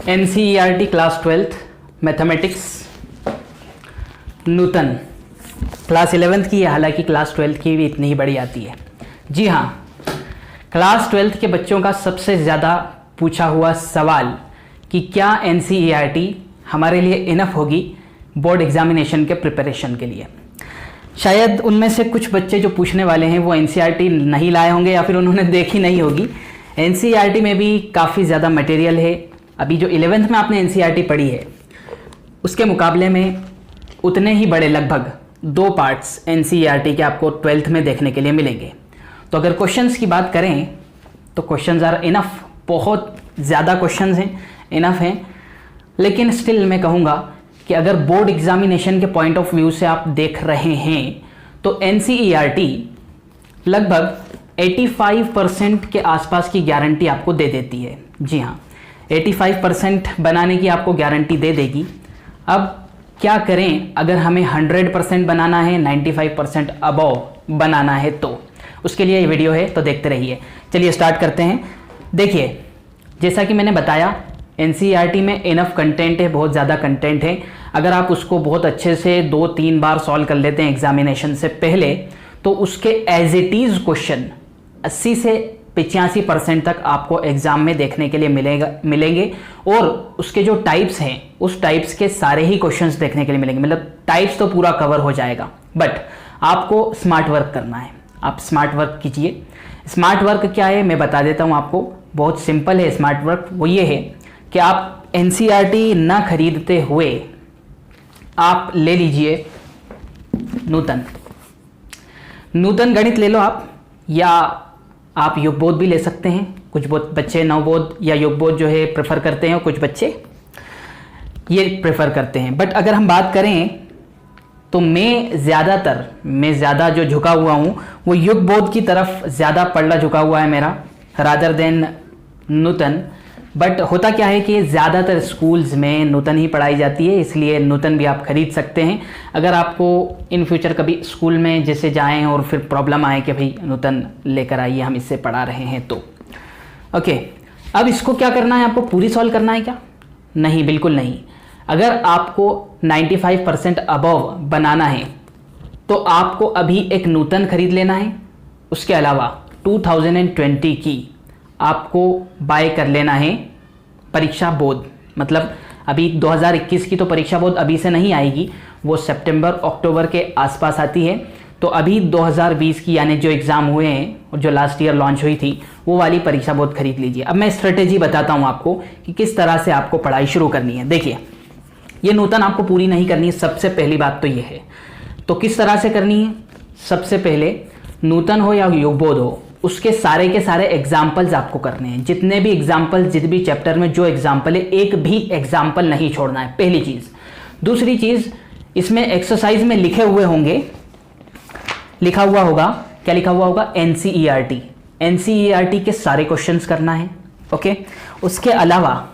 NCERT class 12th mathematics नूतन class 11th की है, हालांकि क्लास 12th की भी इतनी ही बड़ी आती है। जी हाँ, क्लास 12th के बच्चों का सबसे ज़्यादा पूछा हुआ सवाल कि क्या NCERT हमारे लिए इनफ होगी बोर्ड एग्जामिनेशन के प्रिपरेशन के लिए। शायद उनमें से कुछ बच्चे जो पूछने वाले हैं वो NCERT नहीं लाए होंगे या फिर उन्होंने देखी नहीं होगी। NCERT में भी काफ़ी ज़्यादा मटेरियल है। अभी जो 11th में आपने NCERT पढ़ी है उसके मुकाबले में उतने ही बड़े लगभग 2 पार्ट्स NCERT के आपको 12th में देखने के लिए मिलेंगे। तो अगर क्वेश्चंस की बात करें तो क्वेश्चंस आर इनफ, बहुत ज़्यादा क्वेश्चंस हैं, इनफ हैं। लेकिन स्टिल मैं कहूँगा कि अगर बोर्ड एग्जामिनेशन के पॉइंट ऑफ व्यू से आप देख रहे हैं तो NCERT लगभग 85% के आसपास की गारंटी आपको दे देती है। जी हाँ, 85% बनाने की आपको गारंटी दे देगी। अब क्या करें अगर हमें 100% बनाना है, 95% अबव बनाना है, तो उसके लिए ये वीडियो है, तो देखते रहिए। चलिए स्टार्ट करते हैं। देखिए, जैसा कि मैंने बताया NCERT में इनफ कंटेंट है, बहुत ज़्यादा कंटेंट है। अगर आप उसको बहुत अच्छे से 2-3 बार सॉल्व कर लेते हैं एग्जामिनेशन से पहले तो उसके एज इट इज़ क्वेश्चन 80 से 85% तक आपको एग्जाम में देखने के लिए मिलेंगे और उसके जो टाइप्स हैं उस टाइप्स के सारे ही क्वेश्चंस देखने के लिए मिलेंगे। मतलब टाइप्स तो पूरा कवर हो जाएगा, बट आपको स्मार्ट वर्क करना है। आप स्मार्ट वर्क कीजिए। स्मार्ट वर्क क्या है मैं बता देता हूँ आपको, बहुत सिंपल है। स्मार्ट वर्क वो ये है कि आप NCERT ना खरीदते हुए आप ले लीजिए नूतन गणित ले लो आप, या आप युगबोध भी ले सकते हैं। कुछ बच्चे नवबोध या युगबोध जो है प्रेफर करते हैं और कुछ बच्चे ये प्रेफर करते हैं। बट अगर हम बात करें तो मैं ज़्यादा जो झुका हुआ हूँ वो युगबोध की तरफ ज़्यादा पलड़ा झुका हुआ है मेरा, रादर देन नूतन। बट होता क्या है कि ज़्यादातर स्कूल्स में नूतन ही पढ़ाई जाती है, इसलिए नूतन भी आप खरीद सकते हैं। अगर आपको इन फ्यूचर कभी स्कूल में जैसे जाएं और फिर प्रॉब्लम आए कि भाई नूतन लेकर आइए, हम इससे पढ़ा रहे हैं, तो ओके। अब इसको क्या करना है, आपको पूरी सॉल्व करना है क्या? नहीं, बिल्कुल नहीं। अगर आपको 95% अबव बनाना है तो आपको अभी एक नूतन खरीद लेना है। उसके अलावा 2020 की आपको बाय कर लेना है परीक्षा बोध। मतलब अभी 2021 की तो परीक्षा बोध अभी से नहीं आएगी, वो सितंबर अक्टूबर के आसपास आती है। तो अभी 2020 की यानी जो एग्ज़ाम हुए हैं और जो लास्ट ईयर लॉन्च हुई थी वो वाली परीक्षा बोध खरीद लीजिए। अब मैं स्ट्रेटेजी बताता हूँ आपको कि किस तरह से आपको पढ़ाई शुरू करनी है। देखिए, ये नूतन आपको पूरी नहीं करनी है, सबसे पहली बात तो ये है। तो किस तरह से करनी है? सबसे पहले नूतन हो या युगबोध हो, उसके सारे के सारे एग्जाम्पल्स आपको करने हैं। जितने भी एग्जाम्पल, जिस भी चैप्टर में जो एग्जाम्पल है, एक भी एग्जाम्पल नहीं छोड़ना है, पहली चीज़। दूसरी चीज़, इसमें एक्सरसाइज में लिखे हुए होंगे, लिखा हुआ होगा, क्या लिखा हुआ होगा? NCERT के सारे क्वेश्चंस करना है, ओके। उसके अलावा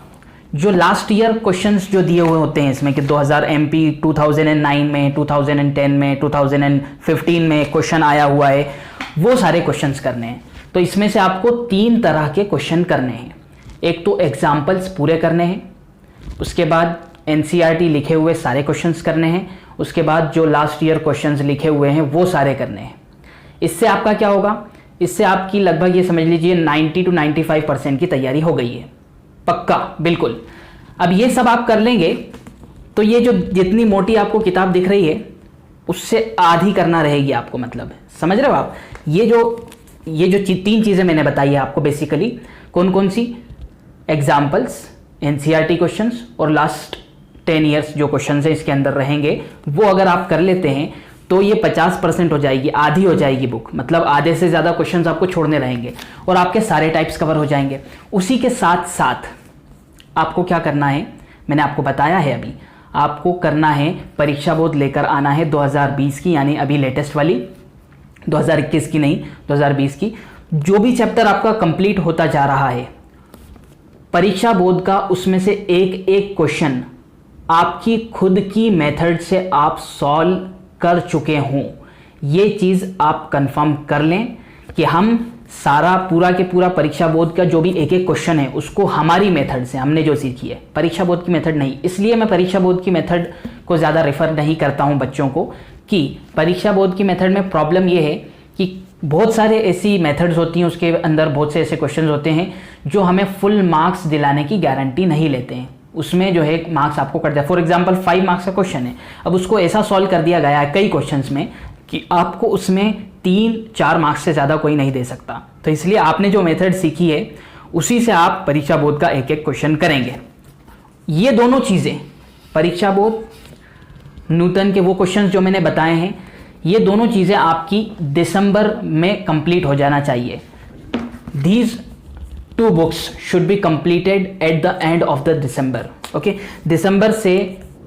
जो लास्ट ईयर क्वेश्चंस जो दिए हुए होते हैं इसमें कि 2000 MP 2009 में, 2010 में, 2015 में क्वेश्चन आया हुआ है, वो सारे क्वेश्चंस करने हैं। तो इसमें से आपको 3 तरह के क्वेश्चन करने हैं। एक तो एग्जाम्पल्स पूरे करने हैं, उसके बाद NCERT लिखे हुए सारे क्वेश्चंस करने हैं, उसके बाद जो लास्ट ईयर क्वेश्चंस लिखे हुए हैं वो सारे करने हैं। इससे आपका क्या होगा? इससे आपकी लगभग ये समझ लीजिए 90 to 95% की तैयारी हो गई है, पक्का, बिल्कुल। अब ये सब आप कर लेंगे तो ये जो जितनी मोटी आपको किताब दिख रही है उससे आधी करना रहेगी आपको। मतलब समझ रहे हो आप? ये जो 3 चीज़ें मैंने बताई है आपको बेसिकली, कौन कौन सी? एग्जाम्पल्स, NCERT क्वेश्चंस और लास्ट 10 ईयर्स जो क्वेश्चंस हैं इसके अंदर रहेंगे, वो अगर आप कर लेते हैं तो ये 50% हो जाएगी, आधी हो जाएगी बुक। मतलब आधे से ज़्यादा क्वेश्चंस आपको छोड़ने रहेंगे और आपके सारे टाइप्स कवर हो जाएंगे। उसी के साथ साथ आपको क्या करना है, मैंने आपको बताया है अभी, आपको करना है परीक्षा बोध लेकर आना है 2020 की, यानी अभी लेटेस्ट वाली, 2021 की नहीं, 2020 की। जो भी चैप्टर आपका कंप्लीट होता जा रहा है परीक्षा बोध का, उसमें से एक एक क्वेश्चन आपकी खुद की मेथड से आप सॉल्व कर चुके हों। ये चीज़ आप कंफर्म कर लें कि हम सारा पूरा के पूरा परीक्षा बोर्ड का जो भी एक एक क्वेश्चन है उसको हमारी मेथड से हमने जो सीखी है, परीक्षा बोर्ड की मेथड नहीं। इसलिए मैं परीक्षा बोर्ड की मेथड को ज़्यादा रेफर नहीं करता हूं बच्चों को, कि परीक्षा बोर्ड की मेथड में प्रॉब्लम ये है कि बहुत सारे ऐसी मेथड्स होती हैं, उसके अंदर बहुत से ऐसे क्वेश्चन होते हैं जो हमें फुल मार्क्स दिलाने की गारंटी नहीं लेते हैं। उसमें जो है मार्क्स आपको कट जाए। फॉर एग्जाम्पल 5 मार्क्स का क्वेश्चन है, अब उसको ऐसा सॉल्व कर दिया गया है कई क्वेश्चंस में कि आपको उसमें 3-4 मार्क्स से ज़्यादा कोई नहीं दे सकता। तो इसलिए आपने जो मेथड सीखी है उसी से आप परीक्षा बोर्ड का एक एक क्वेश्चन करेंगे। ये दोनों चीज़ें, परीक्षा बोर्ड, नूतन के वो क्वेश्चन जो मैंने बताए हैं, ये दोनों चीज़ें आपकी दिसंबर में कंप्लीट हो जाना चाहिए। These 2 books should be completed at the end of the December. Okay, दिसंबर से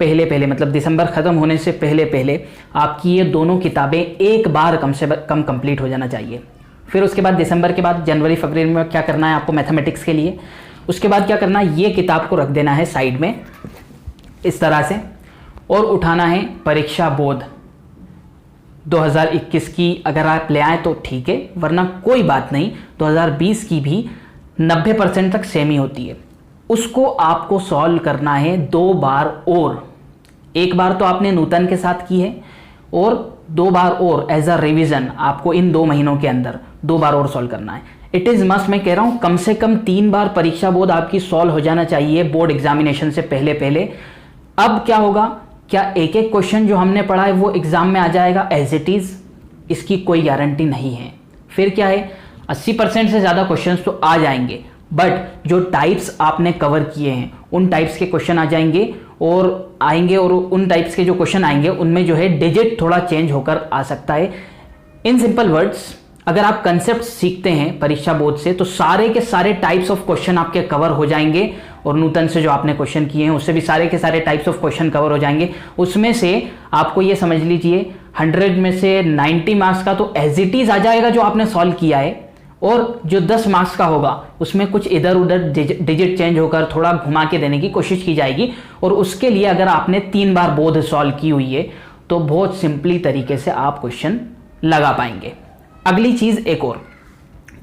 पहले मतलब दिसंबर ख़त्म होने से पहले आपकी ये दोनों किताबें एक बार कम से कम कंप्लीट हो जाना चाहिए। फिर उसके बाद दिसंबर के बाद जनवरी फरवरी में क्या करना है आपको मैथमेटिक्स के लिए, उसके बाद क्या करना है, ये किताब को रख देना है साइड में इस तरह से, और उठाना है परीक्षा बोर्ड 2021 की। अगर आप ले आए तो ठीक है, वरना कोई बात नहीं, 2020 की भी 90% तक सेम ही होती है। उसको आपको सॉल्व करना है 2 बार और। एक बार तो आपने नूतन के साथ की है और 2 बार और एज अ रिवीजन आपको इन 2 महीनों के अंदर 2 बार और सॉल्व करना है। इट इज़ मस्ट, मैं कह रहा हूँ कम से कम 3 बार परीक्षा बोर्ड आपकी सॉल्व हो जाना चाहिए बोर्ड एग्जामिनेशन से पहले। अब क्या होगा, क्या एक एक क्वेश्चन जो हमने पढ़ा है वो एग्जाम में आ जाएगा एज इट इज़? इसकी कोई गारंटी नहीं है। फिर क्या है, 80% से ज़्यादा क्वेश्चंस तो आ जाएंगे, बट जो टाइप्स आपने कवर किए हैं उन टाइप्स के क्वेश्चन आ जाएंगे और उन टाइप्स के जो क्वेश्चन आएंगे उनमें जो है डिजिट थोड़ा चेंज होकर आ सकता है। इन सिंपल वर्ड्स, अगर आप कंसेप्ट सीखते हैं परीक्षा बोर्ड से तो सारे के सारे टाइप्स ऑफ क्वेश्चन आपके कवर हो जाएंगे, और नूतन से जो आपने क्वेश्चन किए हैं उससे भी सारे के सारे टाइप्स ऑफ क्वेश्चन कवर हो जाएंगे। उसमें से आपको ये समझ लीजिए 100 में से 90 मार्क्स का तो एज इट इज आ जाएगा जो आपने सॉल्व किया है, और जो 10 मार्क्स का होगा उसमें कुछ इधर उधर डिजिट चेंज होकर थोड़ा घुमा के देने की कोशिश की जाएगी। और उसके लिए अगर आपने 3 बार बोध सॉल्व की हुई है तो बहुत सिंपली तरीके से आप क्वेश्चन लगा पाएंगे। अगली चीज़ एक और,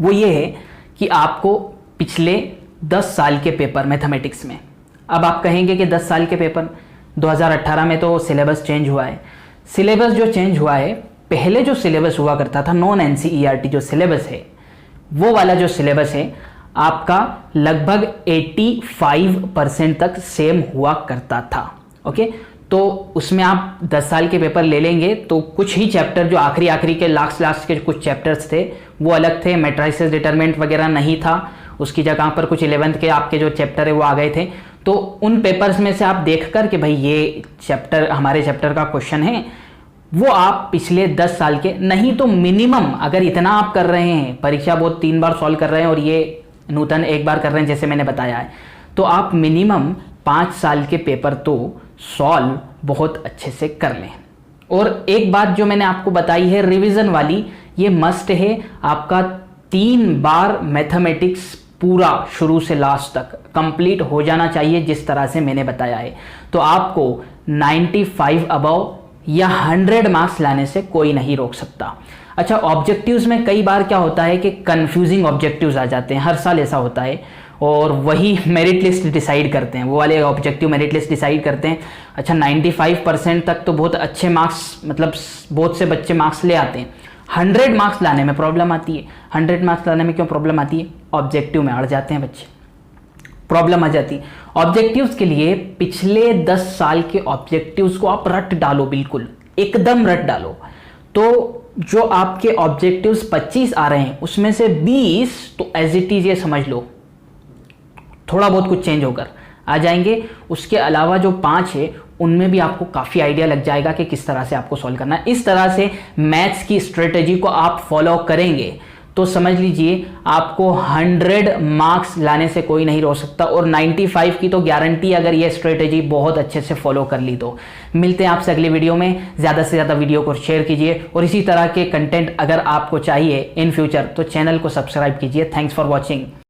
वो ये है कि आपको पिछले 10 साल के पेपर मैथमेटिक्स में, अब आप कहेंगे कि 10 साल के पेपर, 2018 में तो सिलेबस चेंज हुआ है। सिलेबस जो चेंज हुआ है, पहले जो सिलेबस हुआ करता था नॉन एनसीईआरटी जो सिलेबस है, वो वाला जो सिलेबस है आपका लगभग 85% तक सेम हुआ करता था। ओके, तो उसमें आप 10 साल के पेपर ले लेंगे तो कुछ ही चैप्टर जो आखिरी के लास्ट के कुछ चैप्टर्स थे वो अलग थे, मैट्रिसेस डिटरमिनेंट वगैरह नहीं था, उसकी जगह पर कुछ 11th के आपके जो चैप्टर है वो आ गए थे। तो उन पेपर्स में से आप देख कर कि भाई ये चैप्टर हमारे चैप्टर का क्वेश्चन है, वो आप पिछले 10 साल के, नहीं तो मिनिमम अगर इतना आप कर रहे हैं, परीक्षा बोर्ड 3 बार सॉल्व कर रहे हैं और ये नूतन 1 बार कर रहे हैं जैसे मैंने बताया है, तो आप मिनिमम 5 साल के पेपर तो सॉल्व बहुत अच्छे से कर लें। और एक बात जो मैंने आपको बताई है रिवीजन वाली, ये मस्ट है, आपका 3 बार मैथमेटिक्स पूरा शुरू से लास्ट तक कंप्लीट हो जाना चाहिए जिस तरह से मैंने बताया है। तो आपको 95 अबव या 100 मार्क्स लाने से कोई नहीं रोक सकता। अच्छा, ऑब्जेक्टिव्स में कई बार क्या होता है कि कंफ्यूजिंग ऑब्जेक्टिव्स आ जाते हैं, हर साल ऐसा होता है, और वही मेरिट लिस्ट डिसाइड करते हैं, वो वाले ऑब्जेक्टिव मेरिट लिस्ट डिसाइड करते हैं। अच्छा, 95% तक तो बहुत अच्छे मार्क्स, मतलब बहुत से बच्चे मार्क्स ले आते हैं, 100 मार्क्स लाने में प्रॉब्लम आती है। 100 मार्क्स लाने में क्यों प्रॉब्लम आती है? ऑब्जेक्टिव में अड़ जाते हैं बच्चे, प्रॉब्लम आ जाती है। ऑब्जेक्टिव्स के लिए पिछले 10 साल के ऑब्जेक्टिव्स को आप रट डालो, बिल्कुल एकदम रट डालो। तो जो आपके ऑब्जेक्टिव्स 25 आ रहे हैं उसमें से 20 तो एज इट इज ये समझ लो थोड़ा बहुत कुछ चेंज होकर आ जाएंगे। उसके अलावा जो 5 है उनमें भी आपको काफ़ी आइडिया लग जाएगा कि किस तरह से आपको सॉल्व करना है। इस तरह से मैथ्स की स्ट्रेटेजी को आप फॉलो करेंगे तो समझ लीजिए आपको 100 मार्क्स लाने से कोई नहीं रोक सकता, और 95 की तो गारंटी अगर ये स्ट्रेटेजी बहुत अच्छे से फॉलो कर ली तो। मिलते हैं आपसे अगली वीडियो में। ज़्यादा से ज़्यादा वीडियो को शेयर कीजिए, और इसी तरह के कंटेंट अगर आपको चाहिए इन फ्यूचर तो चैनल को सब्सक्राइब कीजिए। Thanks for watching.